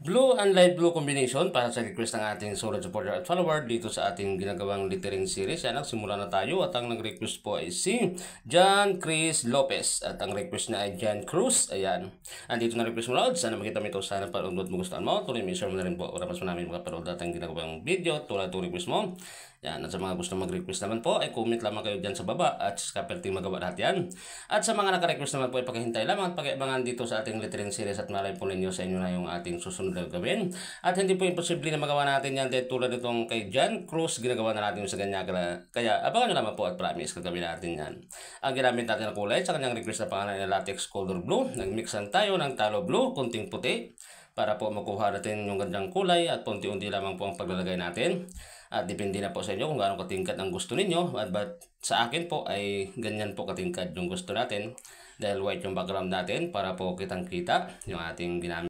Blue and light blue combination para sa request ng ating solid supporter at follower dito sa ating ginagawang lettering series. Yan, nagsimula na tayo at ang nag-request po ay si John Chris Lopez at ang request na ay John Cruz. Ayan. Andito na request mo, Lord. Sana makita mo ito. Sana panood mo gustuhan mo. Tuloy may share mo na rin po para mas marami makapanood at ang ginagawang video tulad ng request mo. Yan. At sa mga gusto mag-request naman po ay comment lamang kayo dyan sa baba at sa kaperting magawa lahat yan. At sa mga naka-request naman po ay paghihintay lamang at pag-ibangan dito sa ating lettering series at malay po ninyo sa inyo na yung ating susunod na gawin. At hindi po imposible na magawa natin yan dahil tulad itong kay John Cruz, ginagawa na natin sa ganyan. Kaya abangan nyo naman po at promise gagawin natin yan. Ang ginamit natin na kulay sa kanyang request na pangalan na latex color blue. Nagmixan tayo ng talo blue, kunting puti para po makuha natin yung gandang kulay at unti-unti lamang po ang paglalagay natin. At depende na po sa inyo kung gaano katingkad ang gusto ninyo. At sa akin po ay ganyan po katingkad yung gusto natin. Dahil white yung background natin para po kitang kita yung ating ginamit.